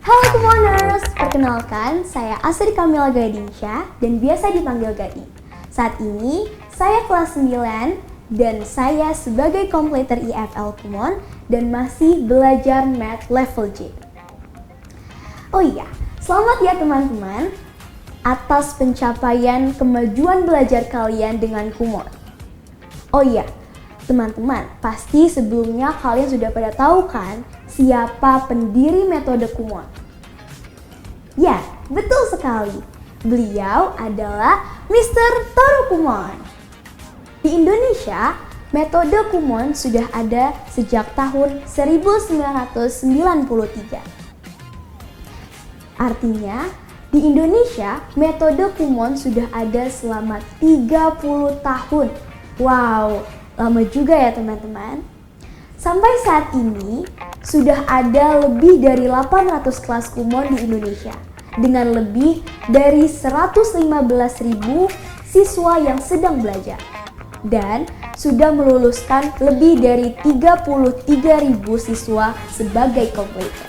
Halo Kumoners, perkenalkan saya Asri Kamila Gadinsya dan biasa dipanggil Gadi. Saat ini saya kelas 9 dan saya sebagai kompleter IFL Kumon dan masih belajar Math Level J. Oh iya, selamat ya teman-teman atas pencapaian kemajuan belajar kalian dengan Kumon. Oh iya, teman-teman, pasti sebelumnya kalian sudah pada tahu kan siapa pendiri metode Kumon? Ya, betul sekali. Beliau adalah Mr. Toru Kumon. Di Indonesia, metode Kumon sudah ada sejak tahun 1993. Artinya, di Indonesia, metode Kumon sudah ada selama 30 tahun. Wow, lama juga ya teman-teman. Sampai saat ini, sudah ada lebih dari 800 kelas Kumon di Indonesia dengan lebih dari 115.000 siswa yang sedang belajar dan sudah meluluskan lebih dari 33.000 siswa sebagai kompleter.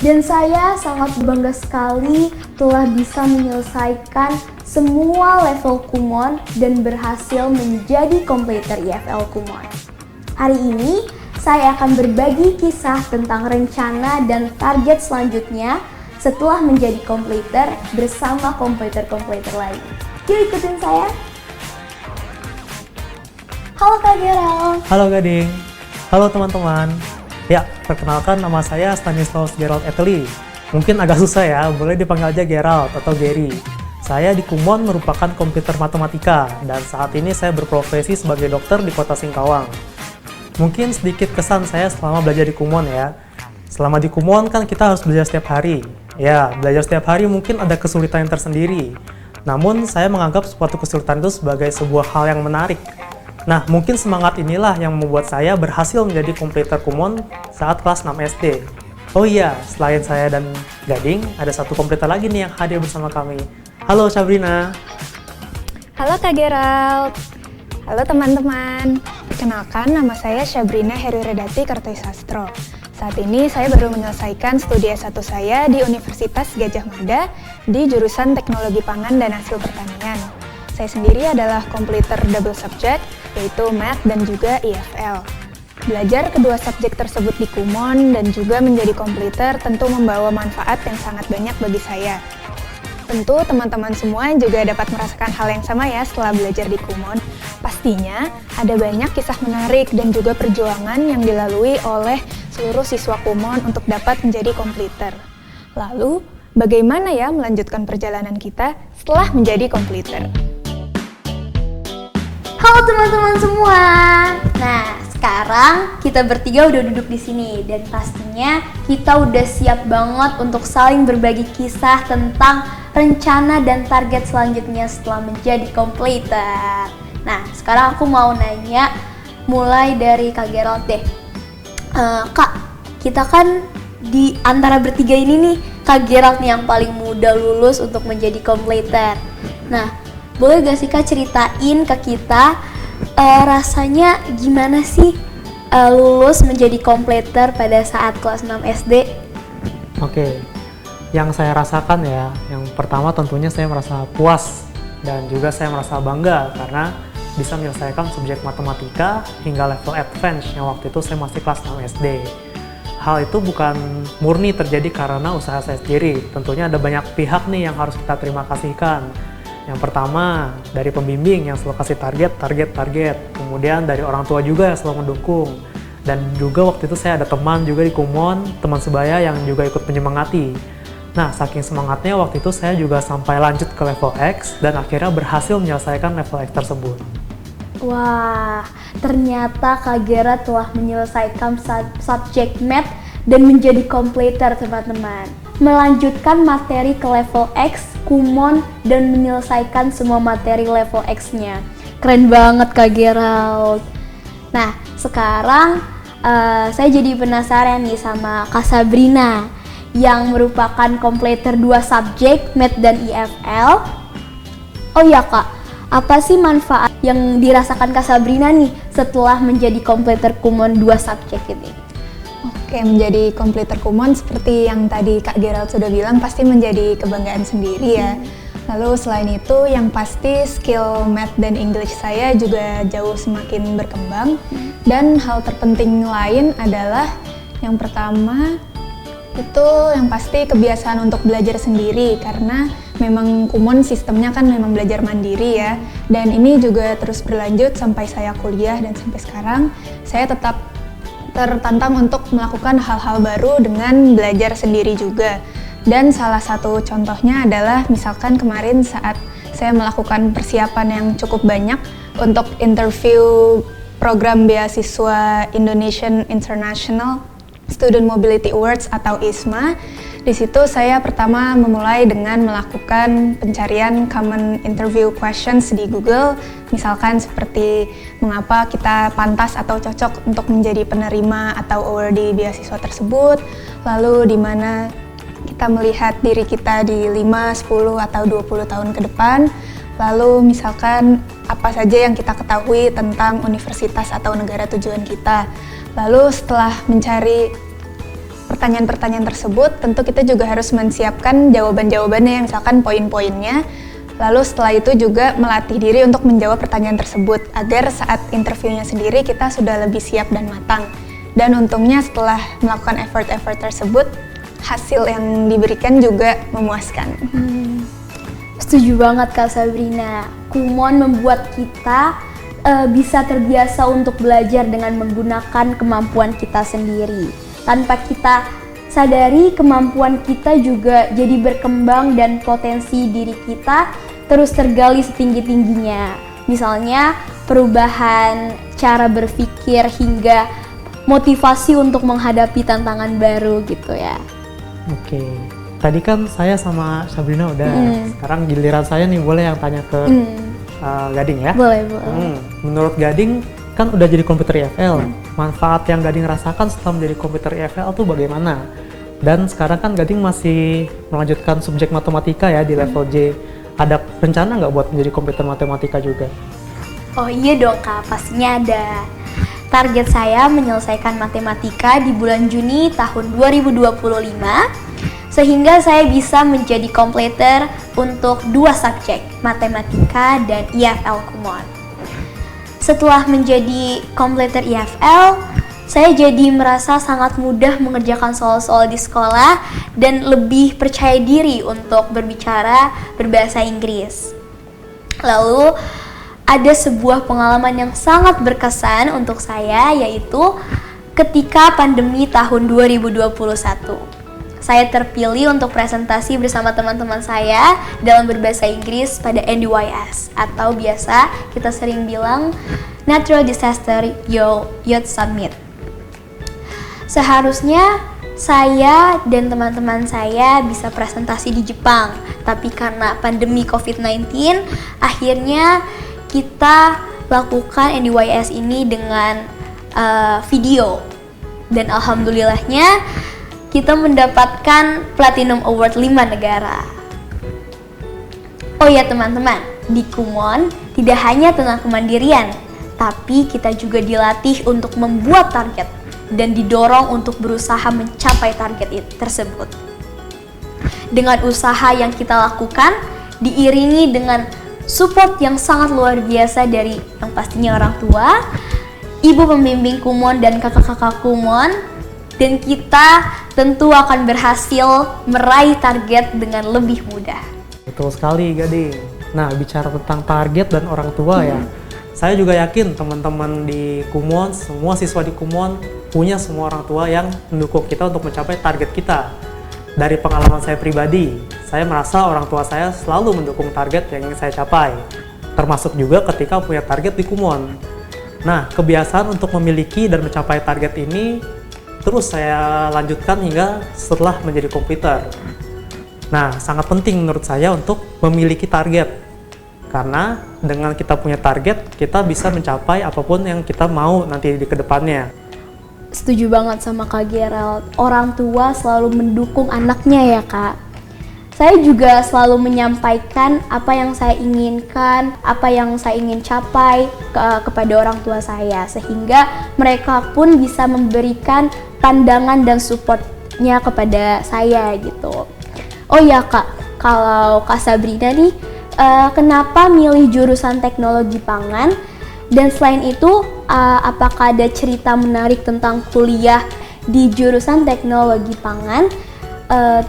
Dan saya sangat bangga sekali telah bisa menyelesaikan semua level Kumon dan berhasil menjadi kompleter IFL Kumon. Hari ini saya akan berbagi kisah tentang rencana dan target selanjutnya setelah menjadi kompleter bersama kompleter-kompleter lain. Yuk ikutin saya. Halo Kak Gerald. Halo Gading. Halo teman-teman. Ya, perkenalkan nama saya Stanislaus Gerald Eteli. Mungkin agak susah ya, boleh dipanggil aja Gerald atau Gary. Saya di Kumon merupakan komputer matematika dan saat ini saya berprofesi sebagai dokter di kota Singkawang. Mungkin sedikit kesan saya selama belajar di Kumon ya. Selama di Kumon kan kita harus belajar setiap hari. Ya, belajar setiap hari mungkin ada kesulitan yang tersendiri. Namun saya menganggap suatu kesulitan itu sebagai sebuah hal yang menarik. Nah, mungkin semangat inilah yang membuat saya berhasil menjadi kompleter Kumon saat kelas 6 SD. Oh iya, selain saya dan Gading, ada satu kompleter lagi nih yang hadir bersama kami. Halo Sabrina. Halo Kak Gerald. Halo teman-teman. Perkenalkan, nama saya Sabrina Heruredati Kertoisastro. Saat ini saya baru menyelesaikan studi S1 saya di Universitas Gadjah Mada di jurusan Teknologi Pangan dan Hasil Pertanian. Saya sendiri adalah kompleter double subject, yaitu Math dan juga IFL. Belajar kedua subjek tersebut di Kumon dan juga menjadi kompleter tentu membawa manfaat yang sangat banyak bagi saya. Tentu teman-teman semua juga dapat merasakan hal yang sama ya setelah belajar di Kumon. Pastinya ada banyak kisah menarik dan juga perjuangan yang dilalui oleh seluruh siswa Kumon untuk dapat menjadi kompleter. Lalu, bagaimana ya melanjutkan perjalanan kita setelah menjadi kompleter? Halo teman-teman semua. Nah, sekarang kita bertiga udah duduk di sini dan pastinya kita udah siap banget untuk saling berbagi kisah tentang rencana dan target selanjutnya setelah menjadi kompleter. Nah, sekarang aku mau nanya mulai dari Kak Gerald deh. Kak, kita kan di antara bertiga ini nih, Kak Gerald nih yang paling muda lulus untuk menjadi kompleter. Nah, boleh gak sih Kak ceritain ke kita rasanya gimana sih lulus menjadi kompleter pada saat kelas 6 SD? Oke, yang saya rasakan ya, yang pertama tentunya saya merasa puas dan juga saya merasa bangga karena bisa menyelesaikan subjek matematika hingga level advance yang waktu itu saya masih kelas 6 SD. Hal itu bukan murni terjadi karena usaha saya sendiri, tentunya ada banyak pihak nih yang harus kita terima kasihkan. Yang pertama, dari pembimbing yang selalu kasih target. Kemudian dari orang tua juga yang selalu mendukung. Dan juga waktu itu saya ada teman juga di Kumon, teman sebaya yang juga ikut menyemangati. Nah, saking semangatnya waktu itu saya juga sampai lanjut ke level X dan akhirnya berhasil menyelesaikan level X tersebut. Wah, ternyata Kak Gerald telah menyelesaikan subjek Math dan menjadi kompleter teman-teman. Melanjutkan materi ke level X, Kumon, dan menyelesaikan semua materi level X-nya. Keren banget Kak Gerald. Nah, sekarang saya jadi penasaran nih sama Kak Sabrina yang merupakan kompleter 2 subjek, Math dan IFL. Oh iya Kak, apa sih manfaat yang dirasakan Kak Sabrina nih setelah menjadi kompleter Kumon 2 subjek ini? Oke, menjadi kompleter Kumon seperti yang tadi Kak Gerald sudah bilang pasti menjadi kebanggaan sendiri ya. Lalu selain itu yang pasti skill math dan English saya juga jauh semakin berkembang. Dan hal terpenting lain adalah yang pertama itu yang pasti kebiasaan untuk belajar sendiri karena memang Kumon sistemnya kan memang belajar mandiri ya. Dan ini juga terus berlanjut sampai saya kuliah dan sampai sekarang saya tetap tertantang untuk melakukan hal-hal baru dengan belajar sendiri juga. Dan salah satu contohnya adalah misalkan kemarin saat saya melakukan persiapan yang cukup banyak untuk interview program beasiswa Indonesian International Student Mobility Awards atau ISMA. Di situ saya pertama memulai dengan melakukan pencarian common interview questions di Google, misalkan seperti mengapa kita pantas atau cocok untuk menjadi penerima atau awardee beasiswa tersebut, lalu di mana kita melihat diri kita di 5, 10, atau 20 tahun ke depan, lalu misalkan apa saja yang kita ketahui tentang universitas atau negara tujuan kita. Lalu setelah mencari pertanyaan-pertanyaan tersebut, tentu kita juga harus menyiapkan jawaban-jawabannya, misalkan poin-poinnya. Lalu setelah itu juga melatih diri untuk menjawab pertanyaan tersebut, agar saat interviewnya sendiri kita sudah lebih siap dan matang. Dan untungnya setelah melakukan effort-effort tersebut, hasil yang diberikan juga memuaskan. Setuju banget Kak Sabrina. Kumon membuat kita bisa terbiasa untuk belajar dengan menggunakan kemampuan kita sendiri. Tanpa kita sadari, kemampuan kita juga jadi berkembang dan potensi diri kita terus tergali setinggi-tingginya. Misalnya perubahan cara berpikir hingga motivasi untuk menghadapi tantangan baru gitu ya. Oke, tadi kan saya sama Sabrina udah, sekarang giliran saya nih, boleh yang tanya ke Gading ya? Boleh. Menurut Gading, kan udah jadi komputer IFL, manfaat yang Gading rasakan setelah menjadi komputer IFL tuh bagaimana? Dan sekarang kan Gading masih melanjutkan subjek matematika ya di level J. Ada rencana nggak buat menjadi komputer matematika juga? Oh iya dong Kak, pastinya ada. Target saya menyelesaikan matematika di bulan Juni tahun 2025, sehingga saya bisa menjadi kompleter untuk 2 subjek, matematika dan IFL Kumon. Setelah menjadi kompleter IFL, saya jadi merasa sangat mudah mengerjakan soal-soal di sekolah dan lebih percaya diri untuk berbicara berbahasa Inggris. Lalu, ada sebuah pengalaman yang sangat berkesan untuk saya, yaitu ketika pandemi tahun 2021. Saya terpilih untuk presentasi bersama teman-teman saya dalam berbahasa Inggris pada NDYS, atau biasa kita sering bilang Natural Disaster Youth Summit. Seharusnya saya dan teman-teman saya bisa presentasi di Jepang, tapi karena pandemi COVID-19, akhirnya kita lakukan NDYS ini dengan video. Dan alhamdulillahnya kita mendapatkan Platinum Award 5 negara. Oh ya teman-teman, di Kumon tidak hanya tentang kemandirian, tapi kita juga dilatih untuk membuat target dan didorong untuk berusaha mencapai target tersebut. Dengan usaha yang kita lakukan, diiringi dengan support yang sangat luar biasa dari yang pastinya orang tua, ibu pembimbing Kumon dan kakak-kakak Kumon, dan kita tentu akan berhasil meraih target dengan lebih mudah. Betul sekali Gading. Nah, bicara tentang target dan orang tua ya, saya juga yakin teman-teman di Kumon, semua siswa di Kumon punya semua orang tua yang mendukung kita untuk mencapai target kita. Dari pengalaman saya pribadi, saya merasa orang tua saya selalu mendukung target yang ingin saya capai, termasuk juga ketika punya target di Kumon. Nah, kebiasaan untuk memiliki dan mencapai target ini terus saya lanjutkan hingga setelah menjadi komputer. Nah, sangat penting menurut saya untuk memiliki target. Karena dengan kita punya target, kita bisa mencapai apapun yang kita mau nanti di kedepannya. Setuju banget sama Kak Gerald. Orang tua selalu mendukung anaknya ya Kak. Saya juga selalu menyampaikan apa yang saya inginkan, apa yang saya ingin capai kepada orang tua saya, sehingga mereka pun bisa memberikan pandangan dan supportnya kepada saya gitu. Oh ya Kak, kalau Kak Sabrina nih, kenapa milih jurusan teknologi pangan? Dan selain itu, apakah ada cerita menarik tentang kuliah di jurusan teknologi pangan?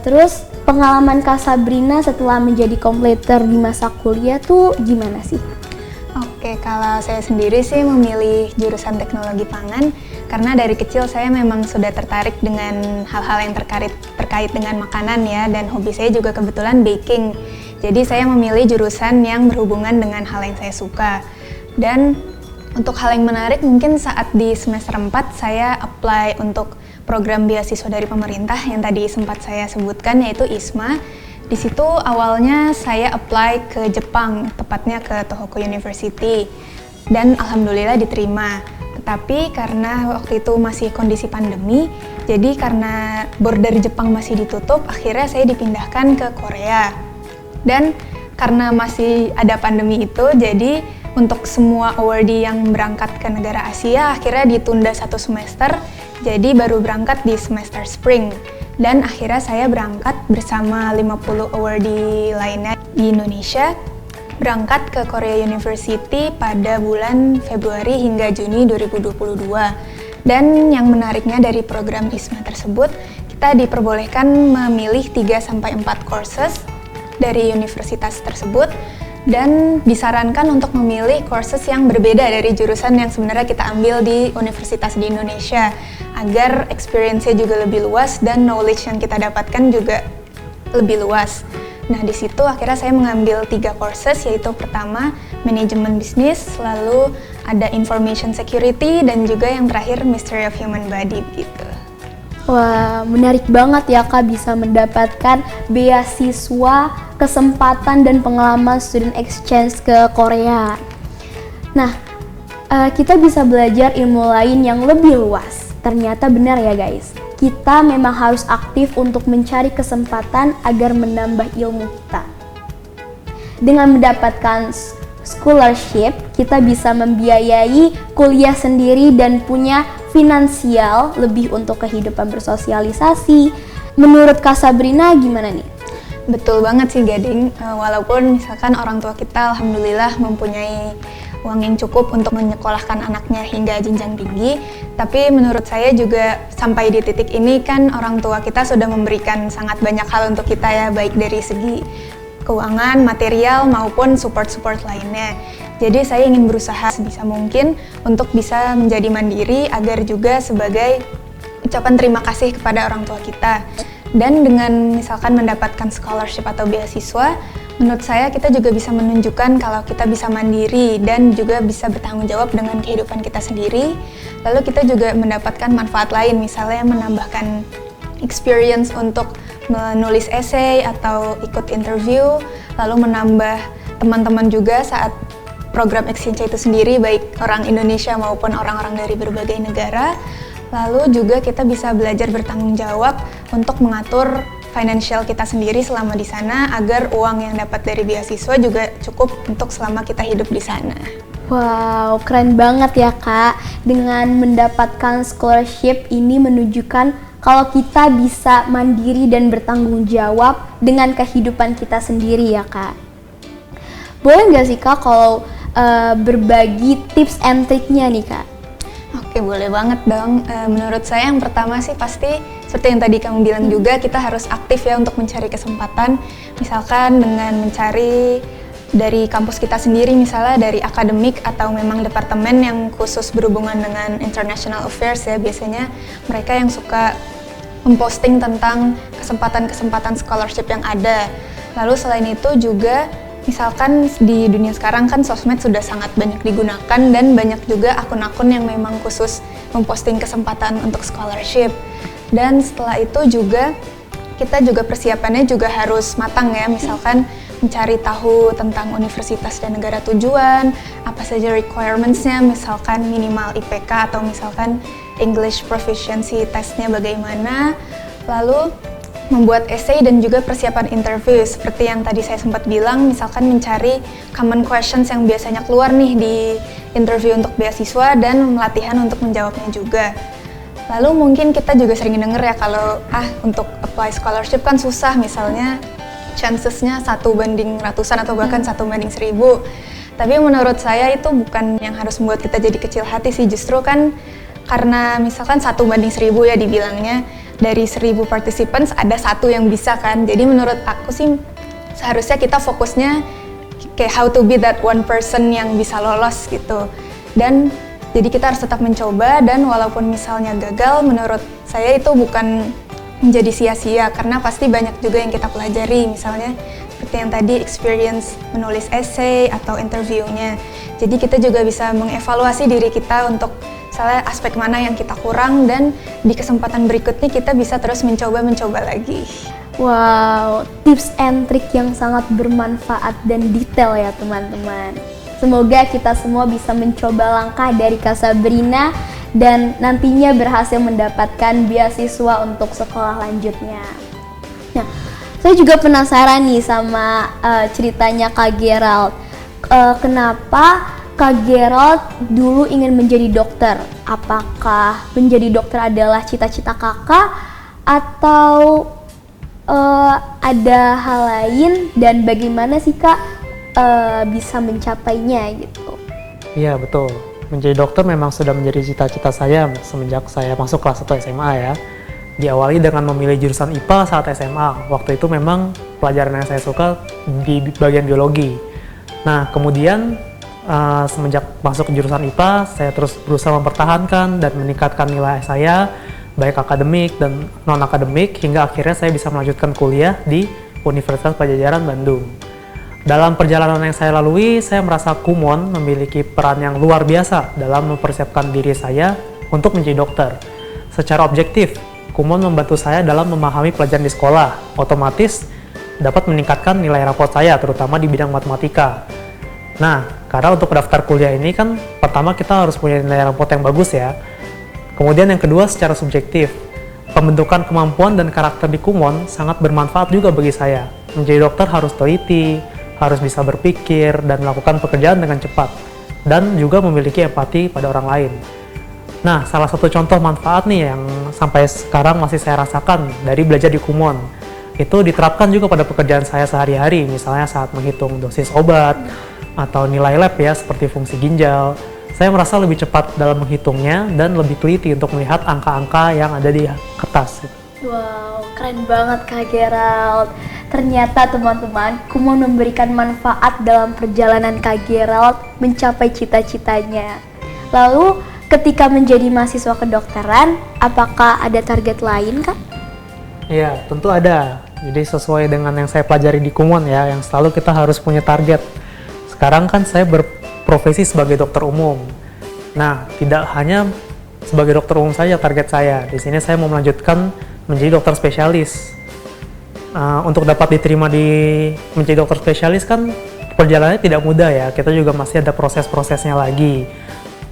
Terus pengalaman Kak Sabrina setelah menjadi kompleter di masa kuliah tuh gimana sih? Oke, kalau saya sendiri sih memilih jurusan teknologi pangan karena dari kecil saya memang sudah tertarik dengan hal-hal yang terkait dengan makanan ya, dan hobi saya juga kebetulan baking. Jadi saya memilih jurusan yang berhubungan dengan hal yang saya suka. Dan untuk hal yang menarik, mungkin saat di semester 4 saya apply untuk program beasiswa dari pemerintah yang tadi sempat saya sebutkan, yaitu ISMA. Di situ awalnya saya apply ke Jepang, tepatnya ke Tohoku University, dan alhamdulillah diterima. Tetapi karena waktu itu masih kondisi pandemi, jadi karena border Jepang masih ditutup, akhirnya saya dipindahkan ke Korea. Dan karena masih ada pandemi itu, jadi untuk semua awardee yang berangkat ke negara Asia akhirnya ditunda 1 semester, jadi baru berangkat di semester spring. Dan akhirnya saya berangkat bersama 50 awardee lainnya di Indonesia, berangkat ke Korea University pada bulan Februari hingga Juni 2022. Dan yang menariknya dari program ISMA tersebut, kita diperbolehkan memilih 3-4 courses dari universitas tersebut, dan disarankan untuk memilih courses yang berbeda dari jurusan yang sebenarnya kita ambil di universitas di Indonesia, agar experience-nya juga lebih luas dan knowledge yang kita dapatkan juga lebih luas. Nah, di situ akhirnya saya mengambil 3 courses, yaitu pertama manajemen bisnis, lalu ada information security, dan juga yang terakhir mystery of human body gitu. Wah, menarik banget ya Kak bisa mendapatkan beasiswa, kesempatan dan pengalaman student exchange ke Korea. Nah, kita bisa belajar ilmu lain yang lebih luas. Ternyata benar ya guys, kita memang harus aktif untuk mencari kesempatan agar menambah ilmu kita. Dengan mendapatkan scholarship, kita bisa membiayai kuliah sendiri dan punya finansial lebih untuk kehidupan bersosialisasi. Menurut Kak Sabrina gimana nih? Betul banget sih Gading, walaupun misalkan orang tua kita alhamdulillah mempunyai uang yang cukup untuk menyekolahkan anaknya hingga jenjang tinggi, tapi menurut saya juga sampai di titik ini kan orang tua kita sudah memberikan sangat banyak hal untuk kita ya, baik dari segi keuangan, material maupun support-support lainnya. Jadi saya ingin berusaha sebisa mungkin untuk bisa menjadi mandiri agar juga sebagai ucapan terima kasih kepada orang tua kita. Dan dengan misalkan mendapatkan scholarship atau beasiswa, menurut saya kita juga bisa menunjukkan kalau kita bisa mandiri dan juga bisa bertanggung jawab dengan kehidupan kita sendiri. Lalu kita juga mendapatkan manfaat lain, misalnya menambahkan experience untuk menulis essay atau ikut interview, lalu menambah teman-teman juga saat program exchange itu sendiri, baik orang Indonesia maupun orang-orang dari berbagai negara. Lalu juga kita bisa belajar bertanggung jawab untuk mengatur financial kita sendiri selama di sana, agar uang yang dapat dari beasiswa juga cukup untuk selama kita hidup di sana. Wow, keren banget ya Kak. Dengan mendapatkan scholarship ini menunjukkan kalau kita bisa mandiri dan bertanggung jawab dengan kehidupan kita sendiri ya Kak. Boleh nggak sih Kak kalau berbagi tips and triknya nih Kak? Oke, boleh banget dong. Menurut saya yang pertama sih pasti seperti yang tadi kamu bilang juga, kita harus aktif ya untuk mencari kesempatan. Misalkan dengan mencari dari kampus kita sendiri, misalnya dari akademik atau memang departemen yang khusus berhubungan dengan international affairs ya, biasanya mereka yang suka memposting tentang kesempatan-kesempatan scholarship yang ada. Lalu selain itu juga misalkan di dunia sekarang kan sosmed sudah sangat banyak digunakan, dan banyak juga akun-akun yang memang khusus memposting kesempatan untuk scholarship. Dan setelah itu juga kita juga persiapannya juga harus matang ya, misalkan mencari tahu tentang universitas dan negara tujuan, apa saja requirements-nya, misalkan minimal IPK atau misalkan English proficiency testnya bagaimana, lalu membuat essay dan juga persiapan interview seperti yang tadi saya sempat bilang, misalkan mencari common questions yang biasanya keluar nih di interview untuk beasiswa dan latihan untuk menjawabnya juga. Lalu mungkin kita juga sering denger ya kalau untuk apply scholarship kan susah, misalnya chancesnya 1 banding ratusan atau bahkan 1 banding 1000. Tapi menurut saya itu bukan yang harus membuat kita jadi kecil hati sih, justru kan karena misalkan 1 banding 1000 ya dibilangnya, dari 1000 participants ada 1 yang bisa kan. Jadi menurut aku sih seharusnya kita fokusnya kayak how to be that one person yang bisa lolos gitu. Dan jadi kita harus tetap mencoba, dan walaupun misalnya gagal, menurut saya itu bukan menjadi sia-sia karena pasti banyak juga yang kita pelajari, misalnya seperti yang tadi experience menulis essay atau interviewnya. Jadi kita juga bisa mengevaluasi diri kita untuk misalnya aspek mana yang kita kurang, dan di kesempatan berikutnya kita bisa terus mencoba lagi. Wow, tips and trik yang sangat bermanfaat dan detail ya teman-teman. Semoga kita semua bisa mencoba langkah dari Kak Sabrina dan nantinya berhasil mendapatkan beasiswa untuk sekolah lanjutnya. Nah, saya juga penasaran nih sama ceritanya Kak Gerald. Kenapa Kak Gerald dulu ingin menjadi dokter? Apakah menjadi dokter adalah cita-cita kakak atau ada hal lain, dan bagaimana sih Kak bisa mencapainya gitu? Iya betul, menjadi dokter memang sudah menjadi cita-cita saya semenjak saya masuk kelas 1 SMA ya. Diawali dengan memilih jurusan IPA saat SMA. Waktu itu memang pelajaran yang saya suka di bagian biologi. Nah kemudian semenjak masuk ke jurusan IPA, saya terus berusaha mempertahankan dan meningkatkan nilai saya, baik akademik dan non-akademik, hingga akhirnya saya bisa melanjutkan kuliah di Universitas Padjadjaran Bandung. Dalam perjalanan yang saya lalui, saya merasa Kumon memiliki peran yang luar biasa dalam mempersiapkan diri saya untuk menjadi dokter. Secara objektif, Kumon membantu saya dalam memahami pelajaran di sekolah, otomatis dapat meningkatkan nilai raport saya, terutama di bidang matematika. Nah, karena untuk daftar kuliah ini kan pertama kita harus punya nilai raport yang bagus ya. Kemudian yang kedua secara subjektif, pembentukan kemampuan dan karakter di Kumon sangat bermanfaat juga bagi saya. Menjadi dokter harus teliti, harus bisa berpikir dan melakukan pekerjaan dengan cepat, dan juga memiliki empati pada orang lain. Nah, salah satu contoh manfaat nih yang sampai sekarang masih saya rasakan dari belajar di Kumon, itu diterapkan juga pada pekerjaan saya sehari-hari, misalnya saat menghitung dosis obat, atau nilai lab ya, seperti fungsi ginjal. Saya merasa lebih cepat dalam menghitungnya dan lebih teliti untuk melihat angka-angka yang ada di kertas. Wow, keren banget Kak Gerald. Ternyata teman-teman, Kumon memberikan manfaat dalam perjalanan Kak Gerald mencapai cita-citanya. Lalu, ketika menjadi mahasiswa kedokteran, apakah ada target lain Kak? Iya, tentu ada. Jadi sesuai dengan yang saya pelajari di Kumon ya, yang selalu kita harus punya target. Sekarang kan saya berprofesi sebagai dokter umum. Nah, tidak hanya sebagai dokter umum saja target saya. Di sini saya mau melanjutkan menjadi dokter spesialis. Untuk dapat diterima menjadi dokter spesialis kan perjalanannya tidak mudah ya. Kita juga masih ada proses-prosesnya lagi.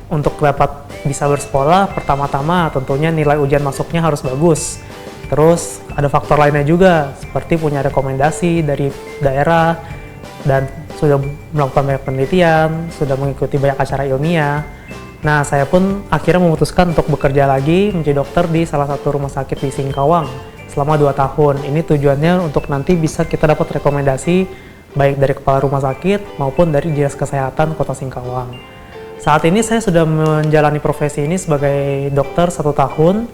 Untuk dapat bisa bersekolah, pertama-tama tentunya nilai ujian masuknya harus bagus. Terus ada faktor lainnya juga, seperti punya rekomendasi dari daerah, dan sudah melakukan banyak penelitian, sudah mengikuti banyak acara ilmiah. Nah, saya pun akhirnya memutuskan untuk bekerja lagi menjadi dokter di salah satu rumah sakit di Singkawang selama 2 tahun. Ini tujuannya untuk nanti bisa kita dapat rekomendasi baik dari kepala rumah sakit maupun dari Dinas Kesehatan Kota Singkawang. Saat ini saya sudah menjalani profesi ini sebagai dokter 1 tahun,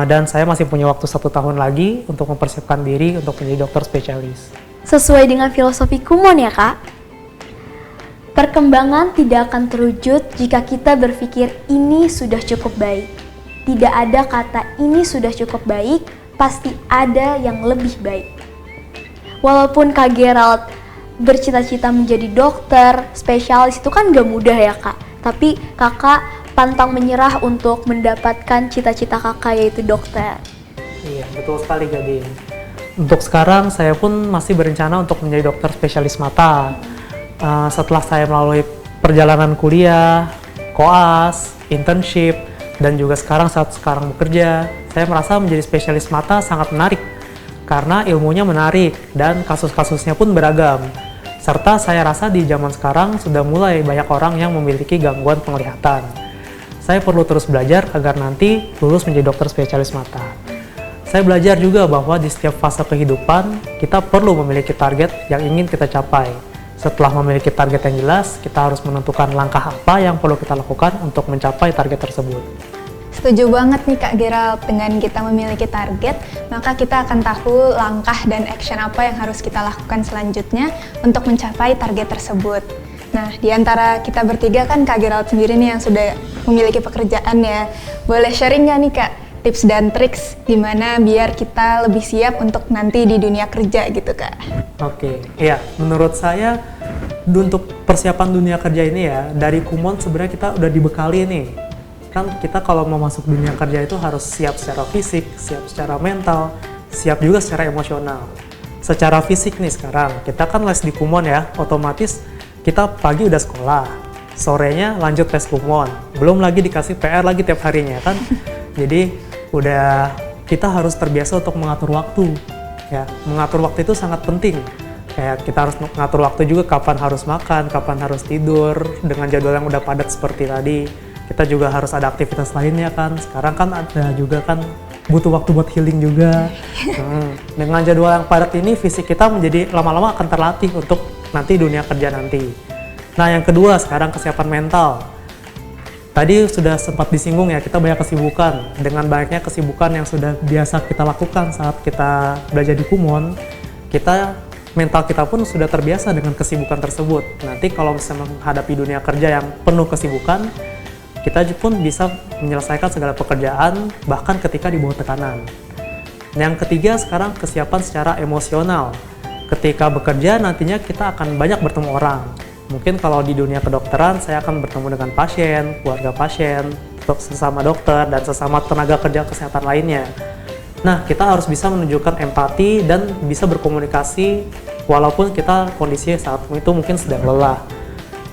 dan saya masih punya waktu 1 tahun lagi untuk mempersiapkan diri untuk menjadi dokter spesialis. Sesuai dengan filosofi Kumon ya Kak? Perkembangan tidak akan terwujud jika kita berpikir ini sudah cukup baik. Tidak ada kata ini sudah cukup baik, pasti ada yang lebih baik. Walaupun Kak Gerald bercita-cita menjadi dokter, spesialis itu kan gak mudah ya Kak. Tapi kakak pantang menyerah untuk mendapatkan cita-cita kakak yaitu dokter. Iya, betul sekali Gading. Untuk sekarang saya pun masih berencana untuk menjadi dokter spesialis mata. Setelah saya melalui perjalanan kuliah, koas, internship, dan juga saat sekarang bekerja, saya merasa menjadi spesialis mata sangat menarik karena ilmunya menarik dan kasus-kasusnya pun beragam. Serta saya rasa di zaman sekarang sudah mulai banyak orang yang memiliki gangguan penglihatan. saya perlu terus belajar agar nanti lulus menjadi dokter spesialis mata. Saya belajar juga bahwa di setiap fase kehidupan, kita perlu memiliki target yang ingin kita capai. Setelah memiliki target yang jelas, kita harus menentukan langkah apa yang perlu kita lakukan untuk mencapai target tersebut. Setuju banget nih Kak Gerald, dengan kita memiliki target, maka kita akan tahu langkah dan action apa yang harus kita lakukan selanjutnya untuk mencapai target tersebut. Nah, di antara kita bertiga kan Kak Gerald sendiri nih yang sudah memiliki pekerjaan ya. Boleh sharing nggak nih Kak, tips dan triks gimana biar kita lebih siap untuk nanti di dunia kerja gitu Kak? Oke, iya, menurut saya untuk persiapan dunia kerja ini ya, dari Kumon sebenarnya kita udah dibekali nih. Kan kita kalau mau masuk dunia kerja itu harus siap secara fisik, siap secara mental, siap juga secara emosional. Secara fisik nih sekarang, kita kan les di Kumon ya, otomatis kita pagi udah sekolah, sorenya lanjut tes Kumon, belum lagi dikasih PR lagi tiap harinya kan. Jadi udah kita harus terbiasa untuk mengatur waktu. Ya, mengatur waktu itu sangat penting. Kayak kita harus mengatur waktu juga kapan harus makan, kapan harus tidur, dengan jadwal yang udah padat seperti tadi. Kita juga harus ada aktivitas lainnya kan. Sekarang kan ada juga kan butuh waktu buat healing juga. Dengan jadwal yang padat ini, fisik kita menjadi lama-lama akan terlatih untuk nanti dunia kerja nanti. Nah, yang kedua sekarang kesiapan mental. Tadi sudah sempat disinggung ya, kita banyak kesibukan. Dengan banyaknya kesibukan yang sudah biasa kita lakukan saat kita belajar di Kumon, mental kita pun sudah terbiasa dengan kesibukan tersebut. Nanti kalau misalnya menghadapi dunia kerja yang penuh kesibukan, kita pun bisa menyelesaikan segala pekerjaan, bahkan ketika di bawah tekanan. Yang ketiga sekarang kesiapan secara emosional. Ketika bekerja nantinya kita akan banyak bertemu orang. Mungkin kalau di dunia kedokteran saya akan bertemu dengan pasien, keluarga pasien, sesama dokter, dan sesama tenaga kerja kesehatan lainnya. Nah, kita harus bisa menunjukkan empati dan bisa berkomunikasi walaupun kita kondisinya saat itu mungkin sedang lelah.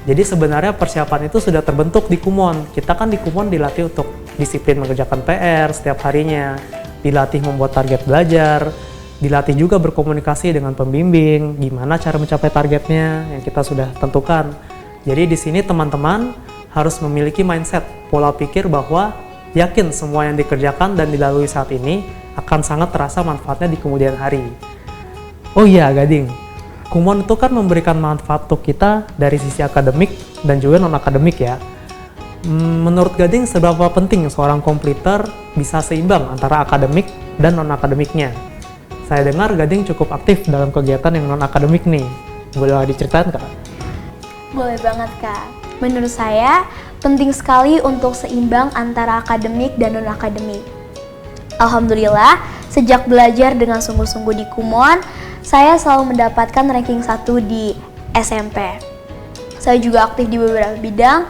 Jadi sebenarnya persiapan itu sudah terbentuk di Kumon. Kita kan di Kumon dilatih untuk disiplin mengerjakan PR setiap harinya, dilatih membuat target belajar, dilatih juga berkomunikasi dengan pembimbing, gimana cara mencapai targetnya yang kita sudah tentukan. Jadi di sini teman-teman harus memiliki mindset, pola pikir bahwa yakin semua yang dikerjakan dan dilalui saat ini akan sangat terasa manfaatnya di kemudian hari. Oh iya, Gading. Kumon itu kan memberikan manfaat untuk kita dari sisi akademik dan juga non-akademik ya. Menurut Gading, seberapa penting seorang komputer bisa seimbang antara akademik dan non-akademiknya? Saya dengar Gading cukup aktif dalam kegiatan yang non-akademik nih. Boleh diceritain Kak? Boleh banget Kak. Menurut saya, penting sekali untuk seimbang antara akademik dan non-akademik. Alhamdulillah, sejak belajar dengan sungguh-sungguh di Kumon, saya selalu mendapatkan ranking 1 di SMP. Saya juga aktif di beberapa bidang,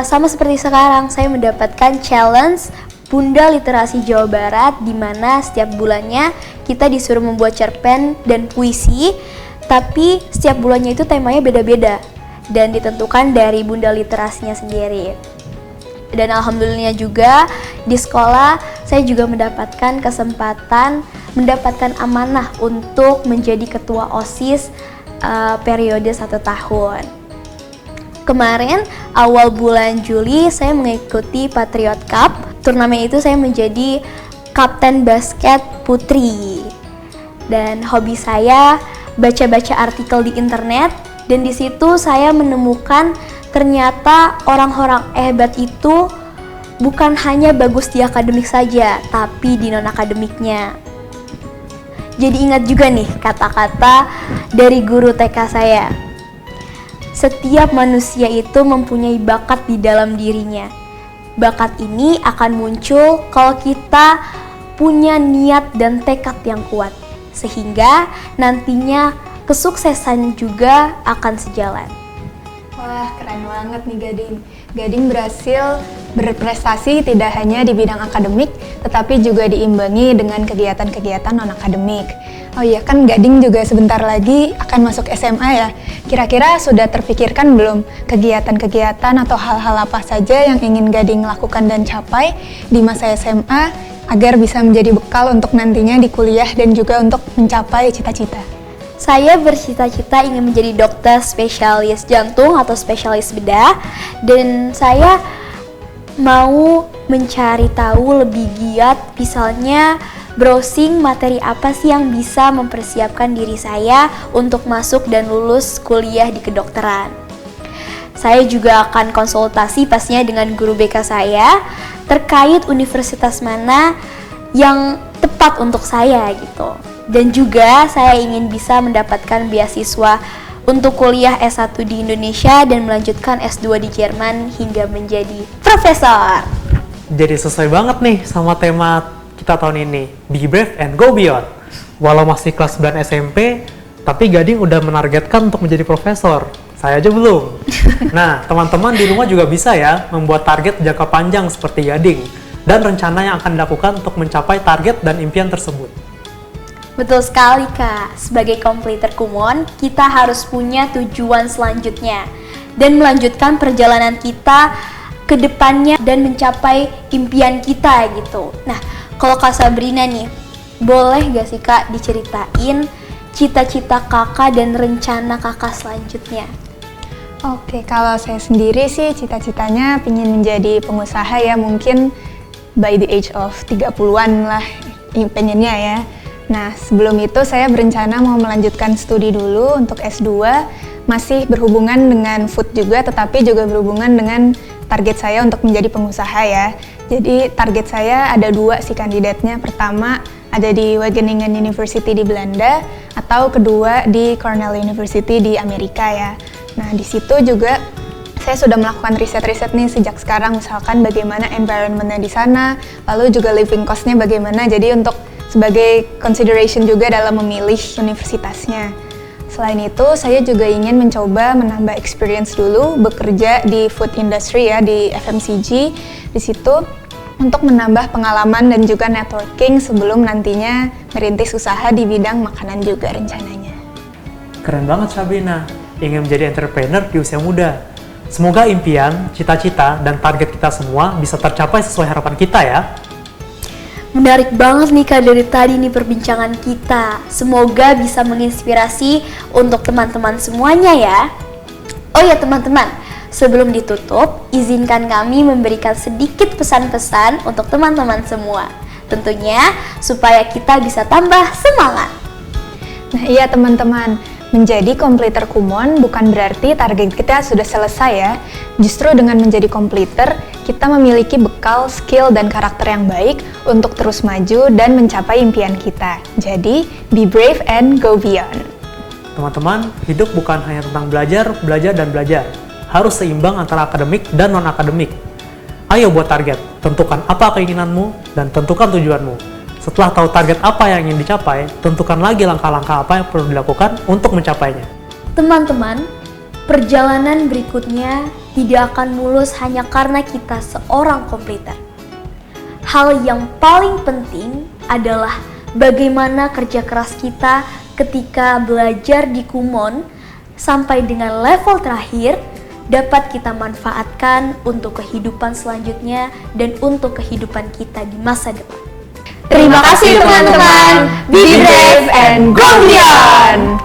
sama seperti sekarang, saya mendapatkan challenge Bunda Literasi Jawa Barat, di mana setiap bulannya kita disuruh membuat cerpen dan puisi, tapi setiap bulannya itu temanya beda-beda dan ditentukan dari Bunda Literasinya sendiri. Dan alhamdulillah juga di sekolah saya juga mendapatkan kesempatan, mendapatkan amanah untuk menjadi ketua OSIS periode 1 tahun. Kemarin awal bulan Juli saya mengikuti Patriot Cup. Turnamen itu saya menjadi kapten basket putri. Dan hobi saya baca-baca artikel di internet, dan di situ saya menemukan ternyata orang-orang hebat itu bukan hanya bagus di akademik saja, tapi di non-akademiknya. Jadi ingat juga nih kata-kata dari guru TK saya. Setiap manusia itu mempunyai bakat di dalam dirinya. Bakat ini akan muncul kalau kita punya niat dan tekad yang kuat, sehingga nantinya kesuksesan juga akan sejalan. Wah, keren banget nih Gading. Gading berhasil berprestasi tidak hanya di bidang akademik, tetapi juga diimbangi dengan kegiatan-kegiatan non-akademik. Oh iya, kan Gading juga sebentar lagi akan masuk SMA ya. Kira-kira sudah terpikirkan belum kegiatan-kegiatan atau hal-hal apa saja yang ingin Gading lakukan dan capai di masa SMA agar bisa menjadi bekal untuk nantinya di kuliah dan juga untuk mencapai cita-cita? Saya bercita-cita ingin menjadi dokter spesialis jantung atau spesialis bedah, dan saya mau mencari tahu lebih giat, misalnya browsing materi apa sih yang bisa mempersiapkan diri saya untuk masuk dan lulus kuliah di kedokteran. Saya juga akan konsultasi pastinya dengan guru BK saya terkait universitas mana yang tepat untuk saya gitu. Dan juga saya ingin bisa mendapatkan beasiswa untuk kuliah S1 di Indonesia dan melanjutkan S2 di Jerman hingga menjadi profesor. Jadi sesuai banget nih sama tema kita tahun ini, Be Brave and Go Beyond. Walau masih kelas 9 SMP, tapi Gading udah menargetkan untuk menjadi profesor. Saya aja belum. Nah, teman-teman di rumah juga bisa ya membuat target jangka panjang seperti Gading dan rencana yang akan dilakukan untuk mencapai target dan impian tersebut. Betul sekali Kak, sebagai completer Kumon, kita harus punya tujuan selanjutnya dan melanjutkan perjalanan kita ke depannya dan mencapai impian kita gitu. Nah, kalau Kak Sabrina nih, boleh gak sih Kak diceritain cita-cita Kakak dan rencana Kakak selanjutnya? Oke, kalau saya sendiri sih cita-citanya pengen menjadi pengusaha ya, mungkin by the age of 30-an lah pengennya ya. Nah, sebelum itu saya berencana mau melanjutkan studi dulu untuk S2, masih berhubungan dengan food juga, tetapi juga berhubungan dengan target saya untuk menjadi pengusaha ya. Jadi target saya ada 2 sih kandidatnya. Pertama ada di Wageningen University di Belanda, atau kedua di Cornell University di Amerika ya. Nah, di situ juga saya sudah melakukan riset-riset nih sejak sekarang, misalkan bagaimana environment-nya di sana, lalu juga living cost-nya bagaimana. Jadi untuk sebagai consideration juga dalam memilih universitasnya. Selain itu, saya juga ingin mencoba menambah experience dulu bekerja di food industry ya, di FMCG. Di situ untuk menambah pengalaman dan juga networking sebelum nantinya merintis usaha di bidang makanan juga rencananya. Keren banget Sabrina, ingin menjadi entrepreneur di usia muda. Semoga impian, cita-cita, dan target kita semua bisa tercapai sesuai harapan kita ya. Menarik banget nih Kak dari tadi nih perbincangan kita. Semoga bisa menginspirasi untuk teman-teman semuanya ya. Oh ya teman-teman, sebelum ditutup, izinkan kami memberikan sedikit pesan-pesan untuk teman-teman semua. Tentunya supaya kita bisa tambah semangat. Nah iya teman-teman, menjadi completer Kumon bukan berarti target kita sudah selesai ya. Justru dengan menjadi completer, kita memiliki bekal, skill, dan karakter yang baik untuk terus maju dan mencapai impian kita. Jadi, be brave and go beyond. Teman-teman, hidup bukan hanya tentang belajar, belajar, dan belajar. Harus seimbang antara akademik dan non-akademik. Ayo buat target, tentukan apa keinginanmu, dan tentukan tujuanmu. Setelah tahu target apa yang ingin dicapai, tentukan lagi langkah-langkah apa yang perlu dilakukan untuk mencapainya. Teman-teman, perjalanan berikutnya tidak akan mulus hanya karena kita seorang completer. Hal yang paling penting adalah bagaimana kerja keras kita ketika belajar di Kumon sampai dengan level terakhir dapat kita manfaatkan untuk kehidupan selanjutnya dan untuk kehidupan kita di masa depan. Terima kasih teman-teman. Be brave and go beyond.